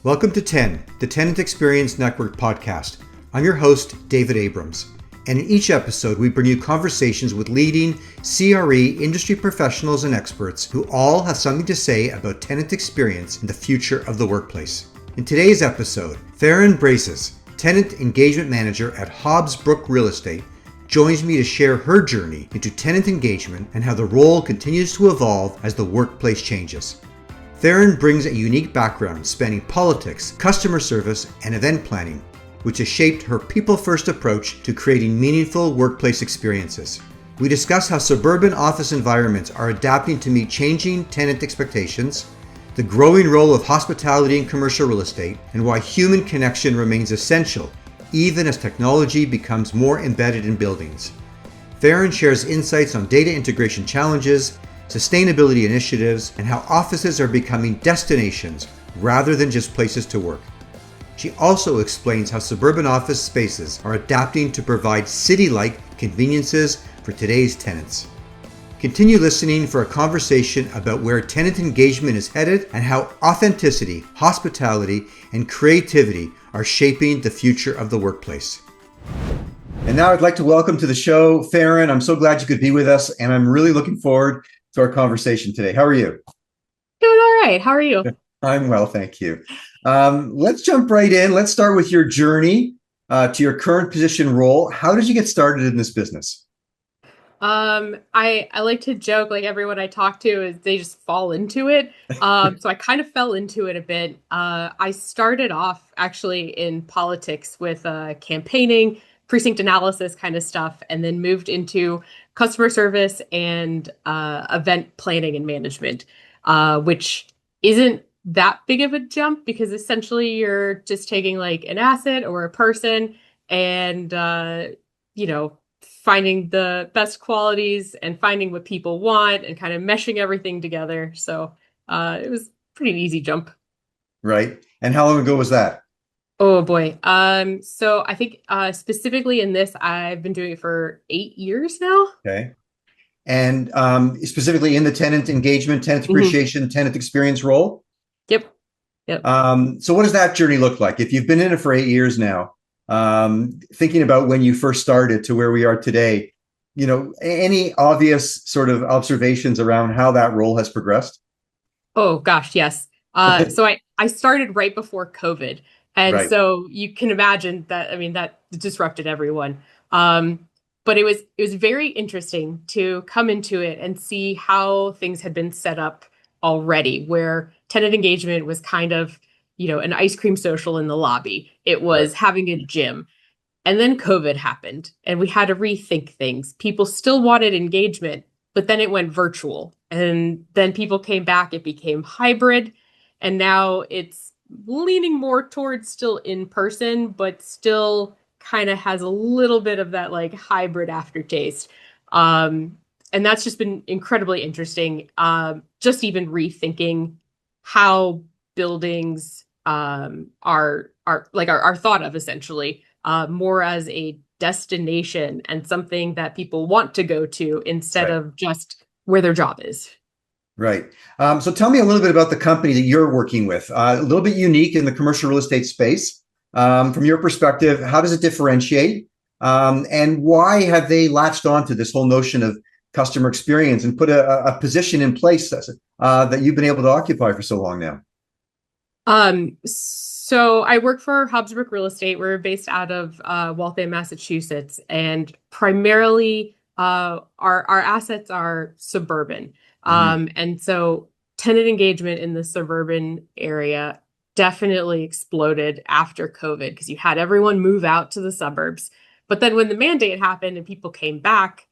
Welcome to 10, the Tenant Experience Network podcast. I'm your host, David Abrams. And in each episode, we bring you conversations with leading CRE industry professionals and experts who all have something to say about tenant experience and the future of the workplace. In today's episode, Faron Brazis, Tenant Engagement Manager at Hobbs Brook Real Estate, joins me to share her journey into tenant engagement and how the role continues to evolve as the workplace changes. Faron brings a unique background spanning politics, customer service, and event planning, which has shaped her people-first approach to creating meaningful workplace experiences. We discuss how suburban office environments are adapting to meet changing tenant expectations, the growing role of hospitality in commercial real estate, and why human connection remains essential even as technology becomes more embedded in buildings. Faron shares insights on data integration challenges, sustainability initiatives, and how offices are becoming destinations rather than just places to work. She also explains how suburban office spaces are adapting to provide city-like conveniences for today's tenants. Continue listening for a conversation about where tenant engagement is headed and how authenticity, hospitality, and creativity are shaping the future of the workplace. And now I'd like to welcome to the show, Faron. I'm so glad you could be with us, and I'm really looking forward to our conversation today. How are you? Doing all right. How are you? I'm well, thank you. Let's jump right in. Let's start with your journey to your current position role. How did you get started in this business? I like to joke, like everyone I talk to is they just fall into it. So I kind of fell into it a bit. I started off actually in politics with campaigning, precinct analysis kind of stuff, and then moved into customer service and event planning and management, which isn't that big of a jump because essentially you're just taking like an asset or a person and, finding the best qualities and finding what people want and kind of meshing everything together. So it was pretty an easy jump. Right. And how long ago was that? Oh boy. So I think specifically in this, I've been doing it for 8 years now. Okay. And specifically in the tenant engagement, tenant appreciation, tenant experience role? Yep. So what does that journey look like? If you've been in it for 8 years now, thinking about when you first started to where we are today, any obvious sort of observations around how that role has progressed? Oh gosh, yes. So I started right before COVID. And Right. so you can imagine that, I mean, that disrupted everyone. But it was very interesting to come into it and see how things had been set up already, where tenant engagement was kind of, an ice cream social in the lobby. It was Right. having a gym. And then COVID happened and we had to rethink things. People still wanted engagement, but then it went virtual. And then people came back, it became hybrid. And now it's leaning more towards still in person, but still kind of has a little bit of that like hybrid aftertaste. And that's just been incredibly interesting. Just even rethinking how buildings are thought of essentially more as a destination and something that people want to go to instead Right. of just where their job is. Right. So tell me a little bit about the company that you're working with. A little bit unique in the commercial real estate space. From your perspective, how does it differentiate? And why have they latched on to this whole notion of customer experience and put a position in place that you've been able to occupy for so long now? So I work for Hobbs Brook Real Estate. We're based out of Waltham, Massachusetts, and primarily our assets are suburban. And so tenant engagement in the suburban area definitely exploded after COVID because you had everyone move out to the suburbs. But then when the mandate happened and people came back,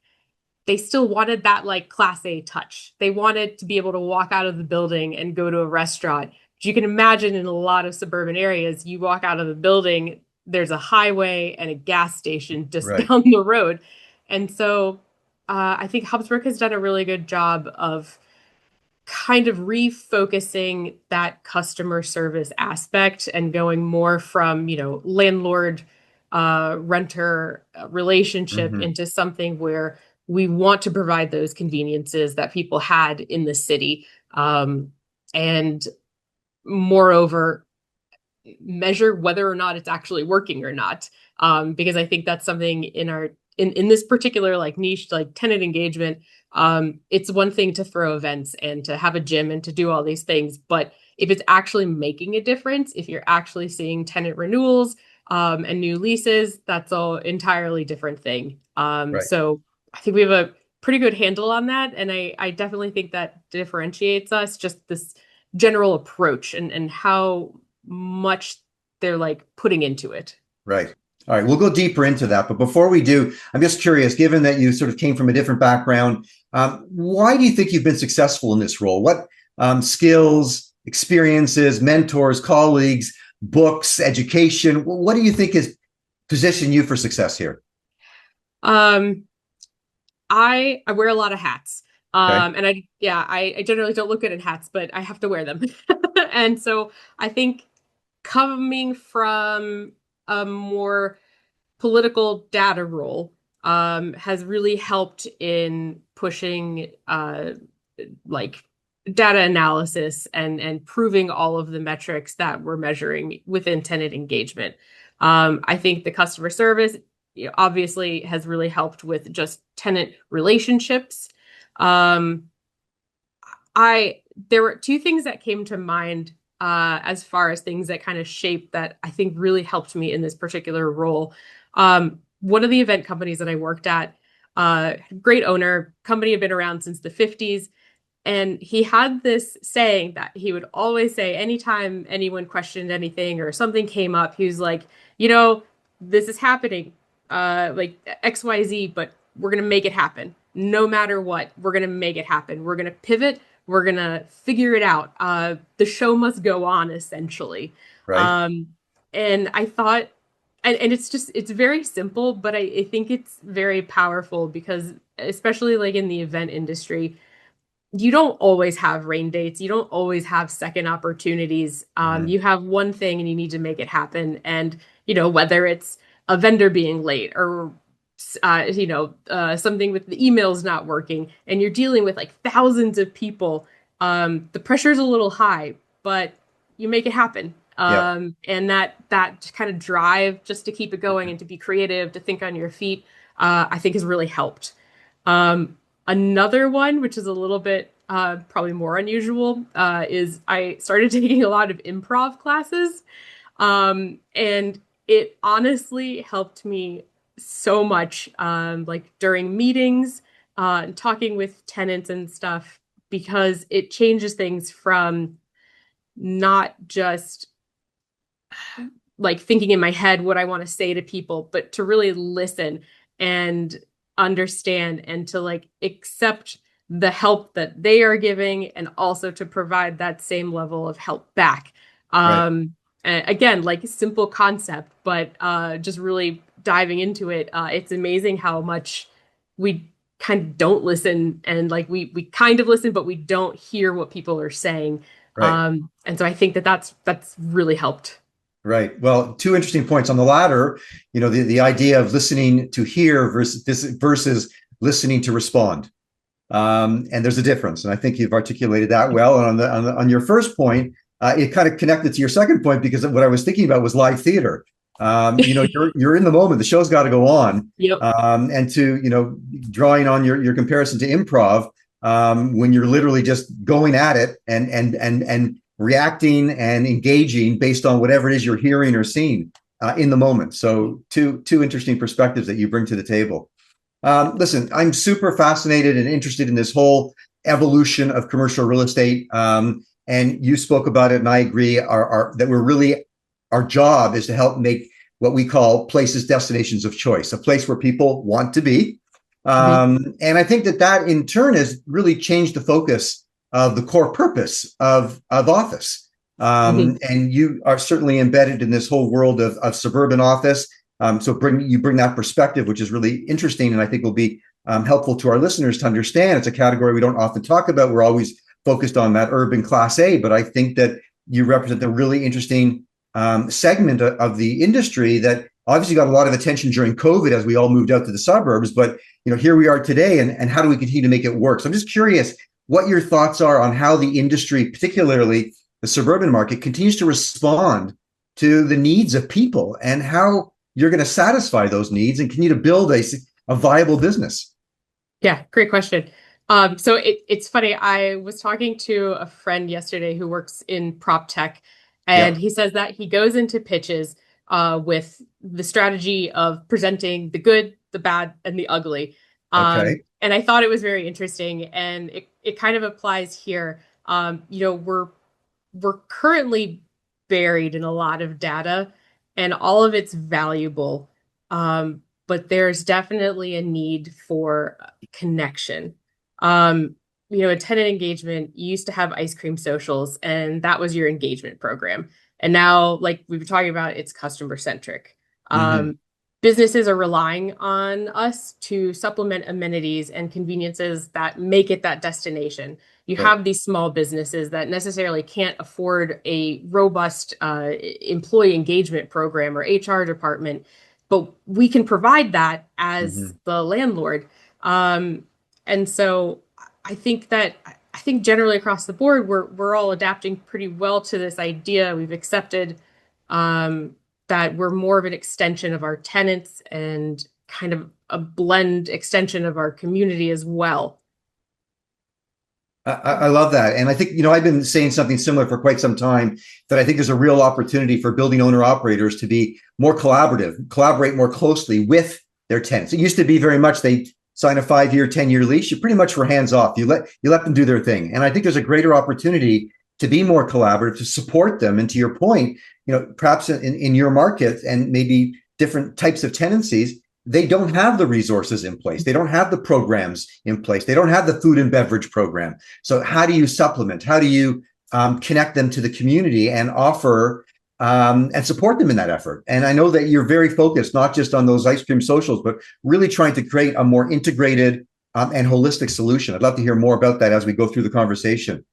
they still wanted that like class A touch. They wanted to be able to walk out of the building and go to a restaurant. But you can imagine in a lot of suburban areas, you walk out of the building, there's a highway and a gas station just Right. down the road. And so I think Hobbs Brook has done a really good job of kind of refocusing that customer service aspect and going more from, landlord renter relationship Mm-hmm. into something where we want to provide those conveniences that people had in the city. And moreover, measure whether or not it's actually working or not. Because I think that's something in this particular like niche, like tenant engagement. It's one thing to throw events and to have a gym and to do all these things, but if it's actually making a difference, if you're actually seeing tenant renewals and new leases, that's all entirely different thing. Right. So I think we have a pretty good handle on that, and I definitely think that differentiates us, just this general approach and how much they're like putting into it. Right. All right. We'll go deeper into that. But before we do, I'm just curious, given that you sort of came from a different background, why do you think you've been successful in this role? What skills, experiences, mentors, colleagues, books, education, what do you think has positioned you for success here? I wear a lot of hats. Okay. And I generally don't look good in hats, but I have to wear them. And so I think coming from a more political data role has really helped in pushing like data analysis and proving all of the metrics that we're measuring within tenant engagement. I think the customer service obviously has really helped with just tenant relationships. There were two things that came to mind as far as things that kind of shaped that I think really helped me in this particular role. One of the event companies that I worked at, great owner, company had been around since the 50s. And he had this saying that he would always say anytime anyone questioned anything or something came up, he was like, this is happening, like XYZ, but we're going to make it happen. No matter what, we're going to make it happen. We're going to pivot. We're going to figure it out. The show must go on, essentially. Right. And I thought, and it's very simple, but I think it's very powerful because especially like in the event industry, you don't always have rain dates. You don't always have second opportunities. You have one thing and you need to make it happen. And, whether it's a vendor being late or, something with the emails not working and you're dealing with like thousands of people, the pressure is a little high, but you make it happen. And that kind of drive just to keep it going and to be creative, to think on your feet, I think has really helped. Another one, which is a little bit probably more unusual, is I started taking a lot of improv classes. And it honestly helped me so much, like during meetings, and talking with tenants and stuff, because it changes things from not just like thinking in my head what I want to say to people, but to really listen and understand and to like accept the help that they are giving and also to provide that same level of help back. Right. Again, like a simple concept, but just really diving into it, it's amazing how much we kind of don't listen, and like we kind of listen, but we don't hear what people are saying. Right. And so I think that's really helped. Right. Well, two interesting points on the latter. The idea of listening to hear versus listening to respond, and there's a difference. And I think you've articulated that well. And on your first point, it kind of connected to your second point, because what I was thinking about was live theater. You're in the moment. The show's got to go on. Yep. And to drawing on your comparison to improv, when you're literally just going at it and reacting and engaging based on whatever it is you're hearing or seeing in the moment. So two interesting perspectives that you bring to the table. Listen, I'm super fascinated and interested in this whole evolution of commercial real estate. And you spoke about it, and I agree, that our job is to help make what we call places destinations of choice, a place where people want to be. And I think that in turn has really changed the focus of the core purpose of office. And you are certainly embedded in this whole world of suburban office. So you bring that perspective, which is really interesting, and I think will be helpful to our listeners to understand. It's a category we don't often talk about. We're always focused on that urban class A, but I think that you represent a really interesting segment of the industry that obviously got a lot of attention during COVID as we all moved out to the suburbs. But here we are today, and how do we continue to make it work? So I'm just curious what your thoughts are on how the industry, particularly the suburban market, continues to respond to the needs of people and how you're going to satisfy those needs and continue to build a viable business. Yeah, great question. So it's funny. I was talking to a friend yesterday who works in prop tech, and Yep. he says that he goes into pitches with the strategy of presenting the good, the bad, and the ugly. Okay. And I thought it was very interesting, and it kind of applies here. We're currently buried in a lot of data, and all of it's valuable. But there's definitely a need for connection. In tenant engagement, you used to have ice cream socials, and that was your engagement program. And now, like we've been talking about, it's customer centric. Mm-hmm. Businesses are relying on us to supplement amenities and conveniences that make it that destination. You Right. have these small businesses that necessarily can't afford a robust employee engagement program or HR department, but we can provide that as Mm-hmm. the landlord. And so I think generally across the board, we're all adapting pretty well to this idea. We've accepted that we're more of an extension of our tenants and kind of a blend extension of our community as well. I love that. And I think, I've been saying something similar for quite some time that I think there's a real opportunity for building owner operators to be more collaborative, collaborate more closely with their tenants. It used to be very much they sign a 5-year, 10-year lease. You pretty much were hands off. You let them do their thing. And I think there's a greater opportunity to be more collaborative, to support them. And to your point, perhaps in your market and maybe different types of tenancies, they don't have the resources in place. They don't have the programs in place. They don't have the food and beverage program. So how do you supplement? How do you connect them to the community and offer and support them in that effort? And I know that you're very focused, not just on those ice cream socials, but really trying to create a more integrated and holistic solution. I'd love to hear more about that as we go through the conversation.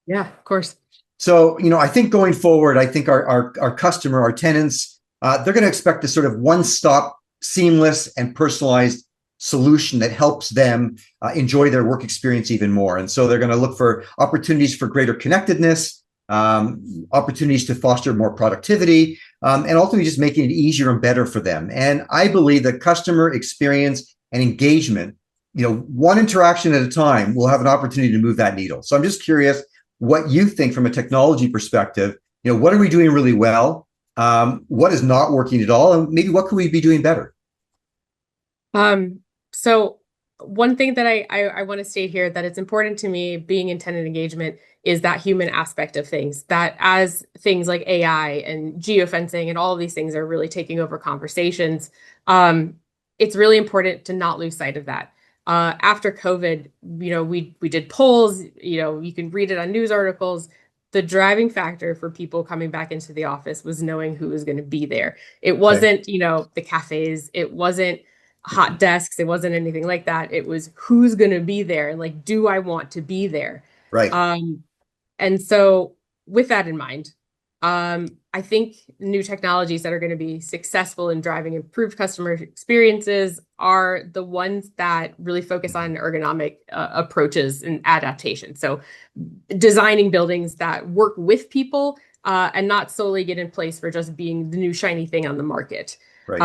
Yeah, of course. So, I think going forward, I think our customer, our tenants, they're going to expect this sort of one-stop, seamless and personalized solution that helps them enjoy their work experience even more. And so they're going to look for opportunities for greater connectedness, opportunities to foster more productivity, and ultimately just making it easier and better for them. And I believe that customer experience and engagement, one interaction at a time, will have an opportunity to move that needle. So I'm just curious what you think from a technology perspective. What are we doing really well? What is not working at all? And maybe what could we be doing better? So one thing that I want to state here that it's important to me being in tenant engagement is that human aspect of things, that as things like AI and geofencing and all of these things are really taking over conversations, it's really important to not lose sight of that. After COVID, we did polls, you can read it on news articles. The driving factor for people coming back into the office was knowing who was going to be there. It Okay. wasn't, the cafes, it wasn't hot desks, it wasn't anything like that. It was who's going to be there and like, do I want to be there? Right. Um, and so, with that in mind, I think new technologies that are going to be successful in driving improved customer experiences are the ones that really focus on ergonomic approaches and adaptation. So, designing buildings that work with people and not solely get in place for just being the new shiny thing on the market. Right.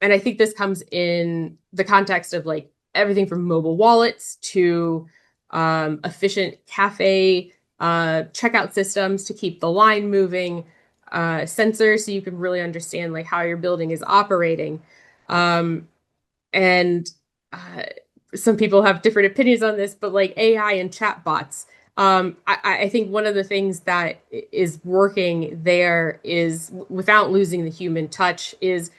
And I think this comes in the context of like everything from mobile wallets to efficient cafe checkout systems to keep the line moving, sensors so you can really understand like how your building is operating. And uh, some people have different opinions on this, but like AI and chatbots, I think one of the things that is working there is without losing the human touch is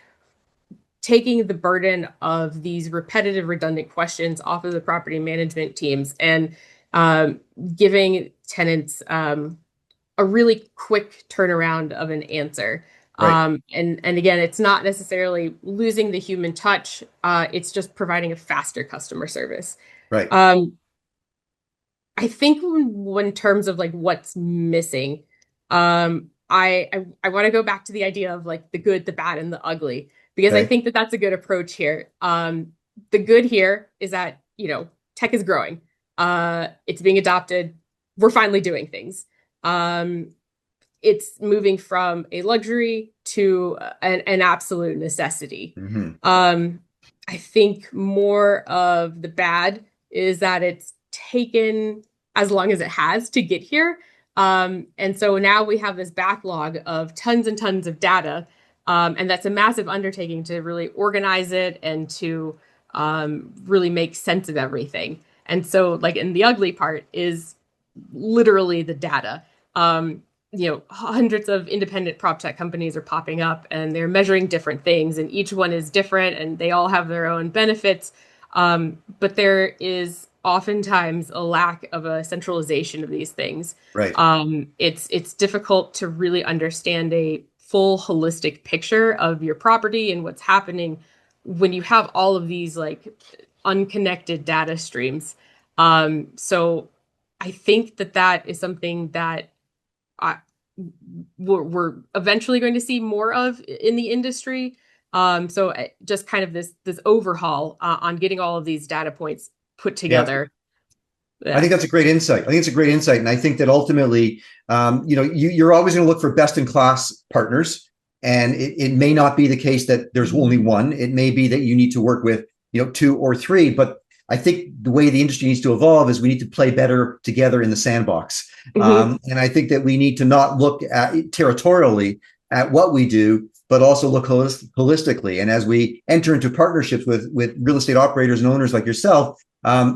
taking the burden of these repetitive, redundant questions off of the property management teams and um, giving tenants a really quick turnaround of an answer. Right. And again, it's not necessarily losing the human touch. It's just providing a faster customer service. Right. Um, I think when terms of like what's missing, I want to go back to the idea of like the good, the bad, and the ugly because I Okay. think that that's a good approach here. The good here is that tech is growing, it's being adopted. We're finally doing things. Um, it's moving from a luxury to an absolute necessity. I think more of the bad is that it's taken as long as it has to get here. And so now we have this backlog of tons and tons of data. And that's a massive undertaking to really organize it and to really make sense of everything. And so, like, and the ugly part is literally the data. Hundreds of independent prop tech companies are popping up and they're measuring different things, and each one is different and they all have their own benefits. But there is oftentimes a lack of a centralization of these things. Right. It's difficult to really understand a full holistic picture of your property and what's happening when you have all of these like unconnected data streams. So I think that is something that we're eventually going to see more of in the industry. So just kind of this overhaul on getting all of these data points put together. Yeah. I think that's a great insight. And I think that ultimately, you're always going to look for best in class partners. And it may not be the case that there's only one. It may be that you need to work with, 2 or 3. But I think the way the industry needs to evolve is we need to play better together in the sandbox. And I think that we need to not look at territorially at what we do, but also look holistically. And as we enter into partnerships with real estate operators and owners like yourself,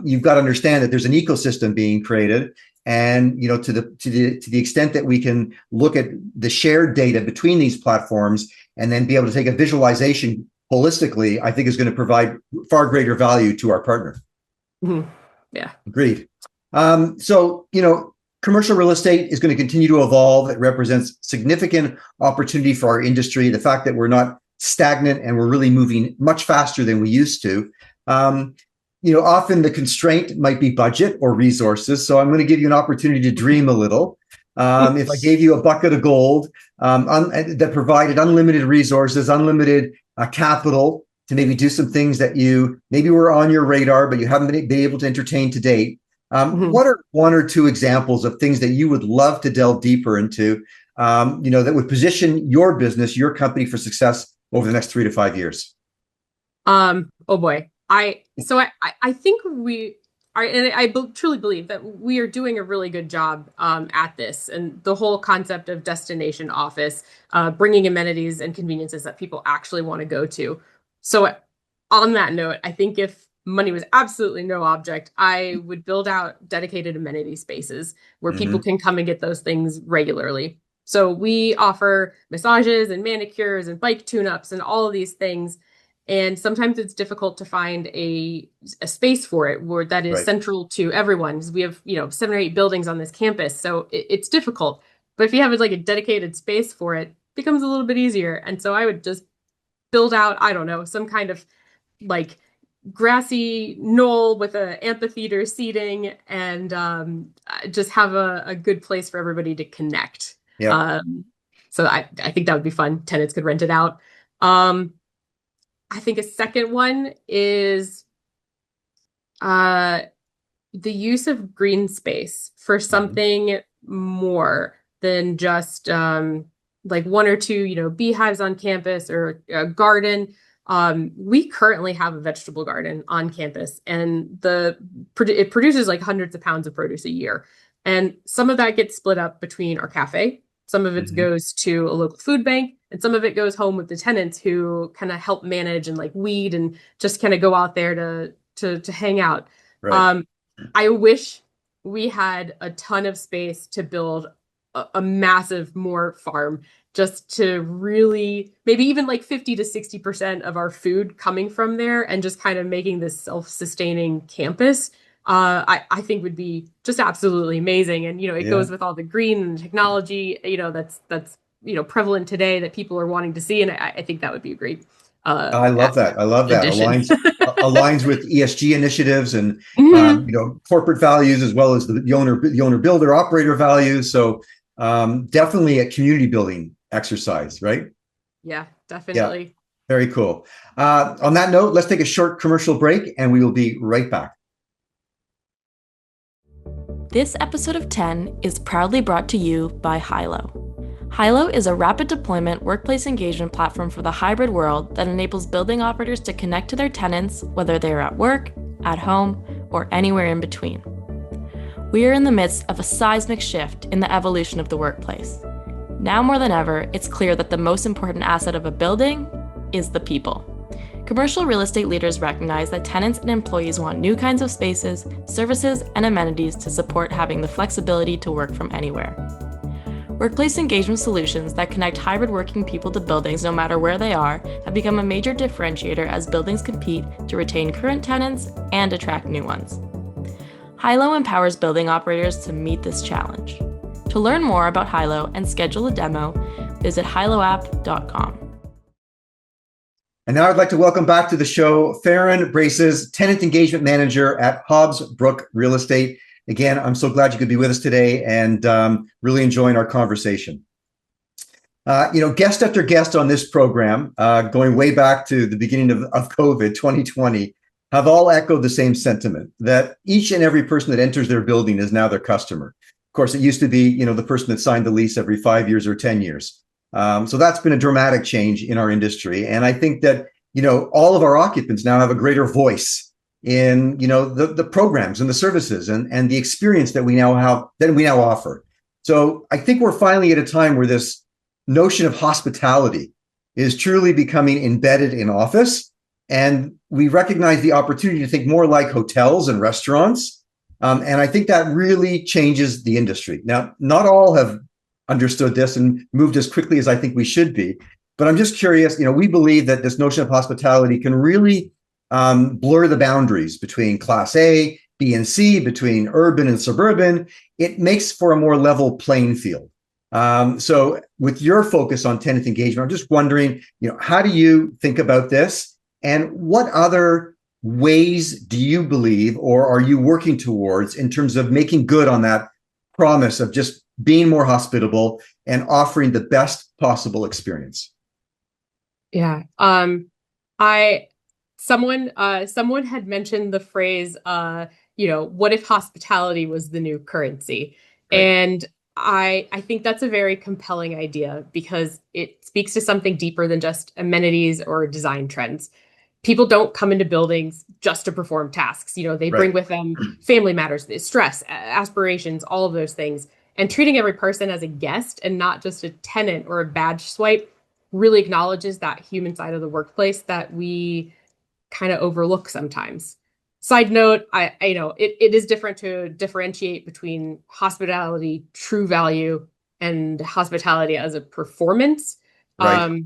you've got to understand that there's an ecosystem being created. And to the extent that we can look at the shared data between these platforms and then be able to take a visualization holistically, I think is going to provide far greater value to our partner. Yeah. Agreed. So, commercial real estate is going to continue to evolve. It represents significant opportunity for our industry. The fact that we're not stagnant and we're really moving much faster than we used to. Often the constraint might be budget or resources. So I'm going to give you an opportunity to dream a little. If I gave you a bucket of gold that provided unlimited resources, unlimited capital to maybe do some things that you maybe were on your radar, but you haven't been able to entertain to date. What are 1 or 2 examples of things that you would love to delve deeper into, that would position your business, your company for success over the next 3 to 5 years? Oh boy. I think we are, and I truly believe that we are doing a really good job at this. And the whole concept of destination office, bringing amenities and conveniences that people actually want to go to. So on that note, I think if money was absolutely no object, I would build out dedicated amenity spaces where people can come and get those things regularly. So we offer massages and manicures and bike tune-ups and all of these things. And sometimes it's difficult to find a space for it where that is central to everyone. Because we have, 7 or 8 buildings on this campus. So it's difficult. But if you have like a dedicated space for it, it becomes a little bit easier. And so I would just build out, I don't know, some kind of like grassy knoll with an amphitheater seating and just have a good place for everybody to connect. Yeah. So I think that would be fun. Tenants could rent it out. I think a second one is the use of green space for something more than just like 1 or 2, beehives on campus or a garden. We currently have a vegetable garden on campus, and it produces like hundreds of pounds of produce a year. And some of that gets split up between our cafe. Some of it goes to a local food bank, and some of it goes home with the tenants who kind of help manage and like weed and just kind of go out there to hang out. Right. I wish we had a ton of space to build a massive more farm, just to really maybe even like 50 to 60% of our food coming from there, and just kind of making this self-sustaining campus. I think would be just absolutely amazing. And, it goes with all the green and technology, that's prevalent today that people are wanting to see. And I think that would be a great. I love that. Aligns with ESG initiatives and, corporate values, as well as the owner builder operator values. So definitely a community building exercise, right? Yeah, definitely. Yeah, very cool. On that note, let's take a short commercial break and we will be right back. This episode of 10 is proudly brought to you by Hilo. Hilo is a rapid deployment workplace engagement platform for the hybrid world that enables building operators to connect to their tenants, whether they are at work, at home, or anywhere in between. We are in the midst of a seismic shift in the evolution of the workplace. Now more than ever, it's clear that the most important asset of a building is the people. Commercial real estate leaders recognize that tenants and employees want new kinds of spaces, services, and amenities to support having the flexibility to work from anywhere. Workplace engagement solutions that connect hybrid working people to buildings no matter where they are have become a major differentiator as buildings compete to retain current tenants and attract new ones. Hilo empowers building operators to meet this challenge. To learn more about Hilo and schedule a demo, visit hiloapp.com. And now I'd like to welcome back to the show Faron Brazis, Tenant Engagement Manager at Hobbs Brook Real Estate. Again, I'm so glad you could be with us today and really enjoying our conversation. Guest after guest on this program, going way back to the beginning of COVID, 2020, have all echoed the same sentiment that each and every person that enters their building is now their customer. Of course, it used to be, the person that signed the lease every 5 years or 10 years. So that's been a dramatic change in our industry. And I think that, all of our occupants now have a greater voice in, the programs and the services and the experience that we now offer. So I think we're finally at a time where this notion of hospitality is truly becoming embedded in office. And we recognize the opportunity to think more like hotels and restaurants. And I think that really changes the industry. Now, not all have understood this and moved as quickly as I think we should be. But I'm just curious, we believe that this notion of hospitality can really blur the boundaries between Class A, B, and C, between urban and suburban. It makes for a more level playing field. So with your focus on tenant engagement, I'm just wondering, how do you think about this? And what other ways do you believe or are you working towards in terms of making good on that promise of just being more hospitable and offering the best possible experience? Yeah. Someone had mentioned the phrase, what if hospitality was the new currency? Right. And I think that's a very compelling idea because it speaks to something deeper than just amenities or design trends. People don't come into buildings just to perform tasks. They bring with them family matters, stress, aspirations, all of those things. And treating every person as a guest and not just a tenant or a badge swipe really acknowledges that human side of the workplace that we kind of overlook sometimes. Side note, it is different to differentiate between hospitality, true value, and hospitality as a performance. Right.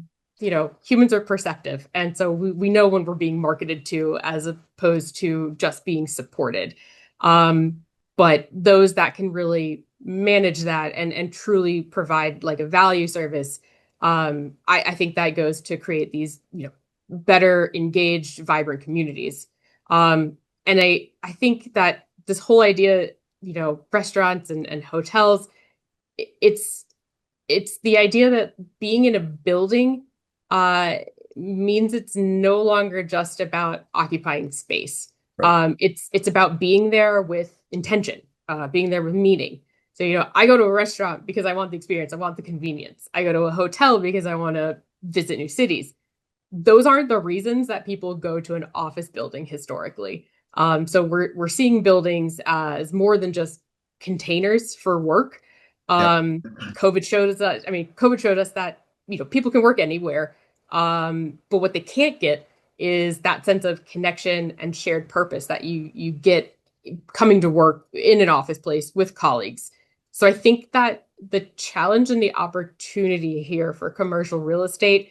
Humans are perceptive. And so we know when we're being marketed to as opposed to just being supported. But those that can really manage that and truly provide like a value service, I think that goes to create these, better engaged, vibrant communities. And I think that this whole idea, restaurants and hotels, it's the idea that being in a building means it's no longer just about occupying space. Right. It's about being there with intention, being there with meaning. So, I go to a restaurant because I want the experience. I want the convenience. I go to a hotel because I want to visit new cities. Those aren't the reasons that people go to an office building historically. So we're seeing buildings as more than just containers for work. COVID showed us that, people can work anywhere. But what they can't get is that sense of connection and shared purpose that you get coming to work in an office place with colleagues. So I think that the challenge and the opportunity here for commercial real estate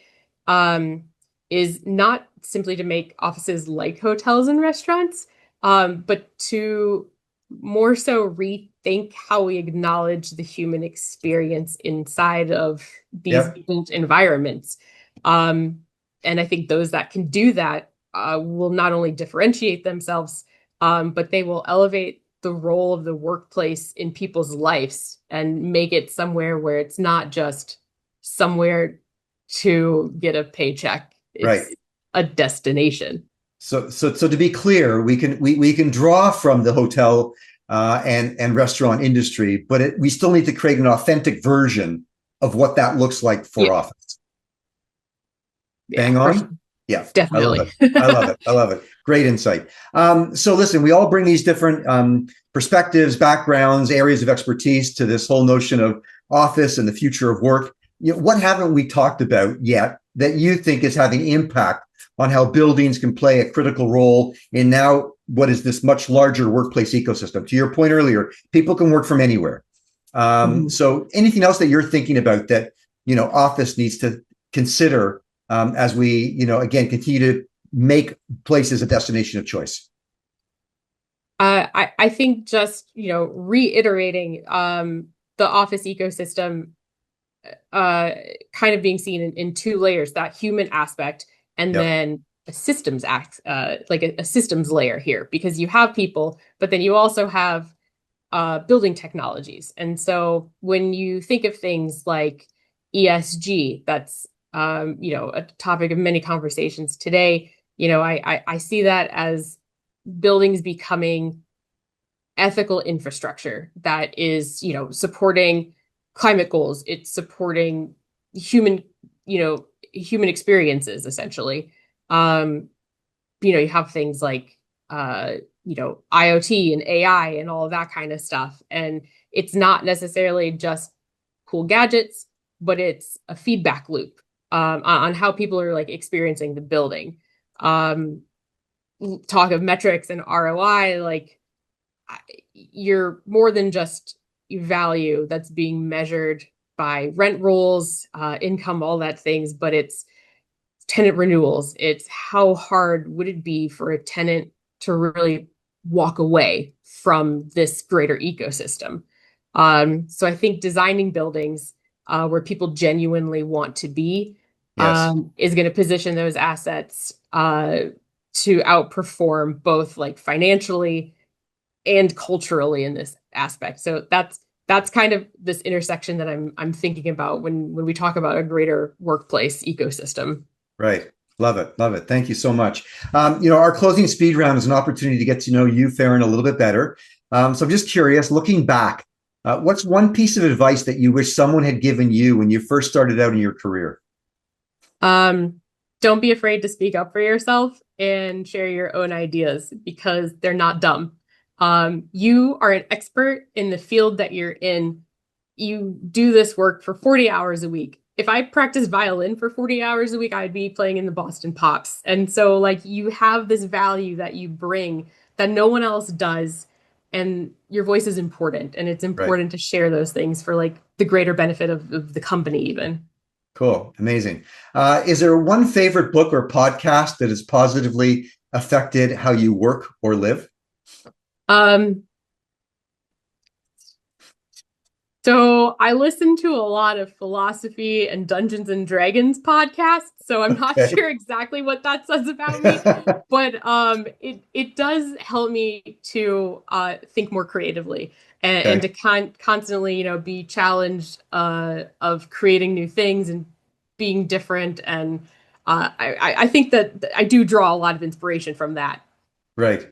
is not simply to make offices like hotels and restaurants, but to more so rethink how we acknowledge the human experience inside of these built environments. And I think those that can do that will not only differentiate themselves, but they will elevate the role of the workplace in people's lives and make it somewhere where it's not just somewhere to get a paycheck. It's a destination. So to be clear, we can draw from the hotel and restaurant industry, but we still need to create an authentic version of what that looks like for office. Bang on? Yeah, definitely. I love it. I love it. Great insight. So listen, we all bring these different perspectives, backgrounds, areas of expertise to this whole notion of office and the future of work. What haven't we talked about yet that you think is having impact on how buildings can play a critical role in now what is this much larger workplace ecosystem? To your point earlier, people can work from anywhere. So anything else that you're thinking about that, office needs to consider as we, again, continue to make places a destination of choice? I think just, reiterating the office ecosystem kind of being seen in two layers, that human aspect and then a systems like a systems layer here, because you have people, but then you also have building technologies. And so when you think of things like ESG, that's a topic of many conversations today. I see that as buildings becoming ethical infrastructure that is, supporting climate goals. It's supporting human experiences, essentially. You have things like, IoT and AI and all of that kind of stuff. And it's not necessarily just cool gadgets, but it's a feedback loop on how people are experiencing the building. Talk of metrics and ROI, you're more than just value that's being measured by rent rolls, income, all that things, but it's tenant renewals. It's how hard would it be for a tenant to really walk away from this greater ecosystem. So I think designing buildings where people genuinely want to be is going to position those assets to outperform both financially and culturally in this aspect. So that's kind of this intersection that I'm thinking about when we talk about a greater workplace ecosystem. Right. Love it. Love it. Thank you so much. Our closing speed round is an opportunity to get to know you, Faron, a little bit better. So I'm just curious, looking back, what's one piece of advice that you wish someone had given you when you first started out in your career? Don't be afraid to speak up for yourself and share your own ideas, because they're not dumb. You are an expert in the field that you're in. You do this work for 40 hours a week. If I practiced violin for 40 hours a week, I'd be playing in the Boston Pops. And so you have this value that you bring that no one else does. And your voice is important. And it's important to share those things for the greater benefit of the company even. Cool. Amazing. Is there one favorite book or podcast that has positively affected how you work or live? So I listen to a lot of philosophy and Dungeons and Dragons podcasts, so I'm not sure exactly what that says about me, but it does help me to think more creatively and to constantly be challenged of creating new things and being different. And I think that I do draw a lot of inspiration from that. Right.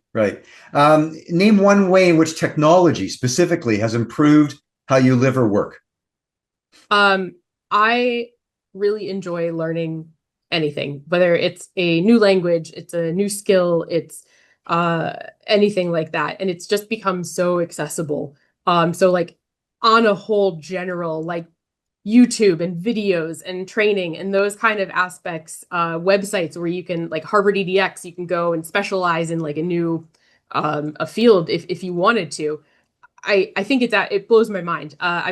Name one way in which technology specifically has improved how you live or work. I really enjoy learning anything, whether it's a new language, it's a new skill, it's anything like that. And it's just become so accessible. So on a whole general, YouTube and videos and training and those kind of aspects, websites where you can, Harvard EDX, you can go and specialize in a new a field if you wanted to. I think it blows my mind. I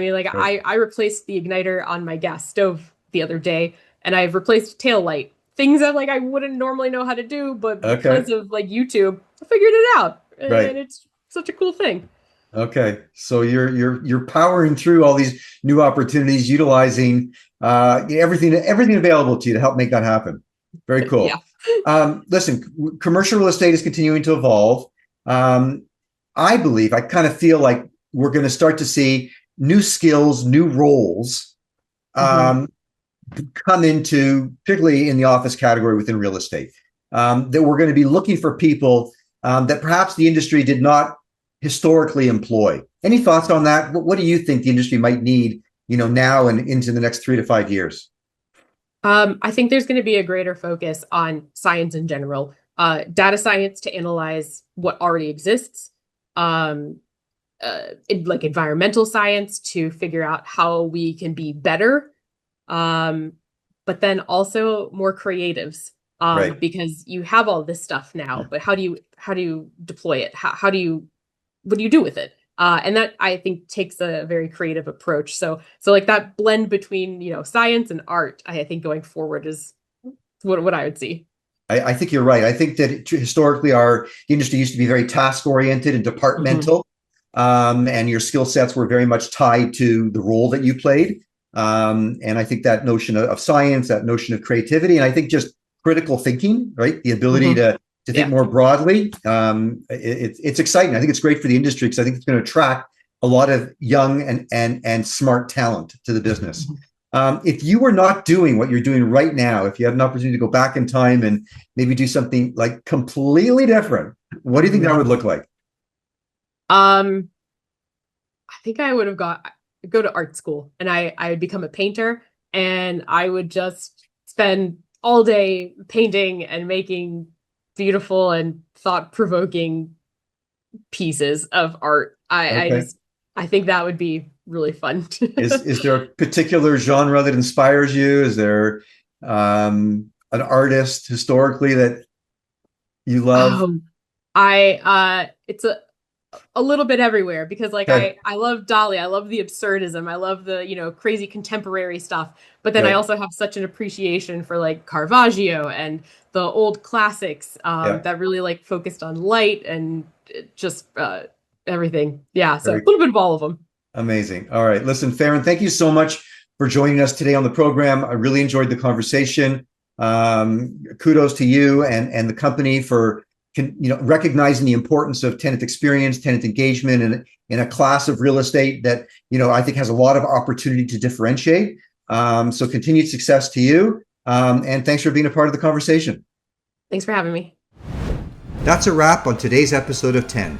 replaced the igniter on my gas stove the other day, and I've replaced a tail light. Things that I wouldn't normally know how to do, but because of YouTube, I figured it out. And it's such a cool thing. Okay. So you're powering through all these new opportunities, utilizing everything available to you to help make that happen. Very cool. Yeah. Listen, commercial real estate is continuing to evolve. I kind of feel like we're going to start to see new skills, new roles come into, particularly in the office category within real estate, that we're going to be looking for people that perhaps the industry did not historically employ. Any thoughts on that? What do you think the industry might need now and into the next 3 to 5 years? I think there's going to be a greater focus on science in general, data science to analyze what already exists, like environmental science to figure out how we can be better, but then also more creatives, Right. because you have all this stuff now, but how do you deploy it? What do you do with it? And that I think takes a very creative approach. So like that blend between, science and art, I think going forward is what I would see. I think you're right. I think that historically the industry used to be very task oriented and departmental, and your skill sets were very much tied to the role that you played. And I think that notion of science, that notion of creativity, and I think just critical thinking, right? The ability to think more broadly. It's exciting. I think it's great for the industry because I think it's going to attract a lot of young and smart talent to the business. If you were not doing what you're doing right now, if you had an opportunity to go back in time and maybe do something like completely different, what do you think that would look like? I think I would have go to art school, and I would become a painter, and I would just spend all day painting and making beautiful and thought-provoking pieces of art. I think that would be really fun. Is there a particular genre that inspires you? Is there an artist historically that you love? It's a little bit everywhere, because I love Dali. I love the absurdism. I love the, crazy contemporary stuff. But then I also have such an appreciation for like Caravaggio and the old classics that really like focused on light and just everything. Yeah. So a little bit of all of them. Amazing. All right. Listen, Faron, thank you so much for joining us today on the program. I really enjoyed the conversation. Kudos to you and the company for recognizing the importance of tenant experience, tenant engagement, and in a class of real estate that, I think has a lot of opportunity to differentiate. So continued success to you. And thanks for being a part of the conversation. Thanks for having me. That's a wrap on today's episode of 10.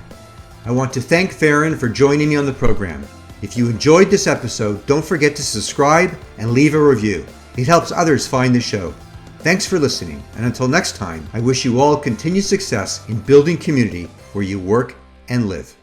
I want to thank Faron for joining me on the program. If you enjoyed this episode, don't forget to subscribe and leave a review. It helps others find the show. Thanks for listening, and until next time, I wish you all continued success in building community where you work and live.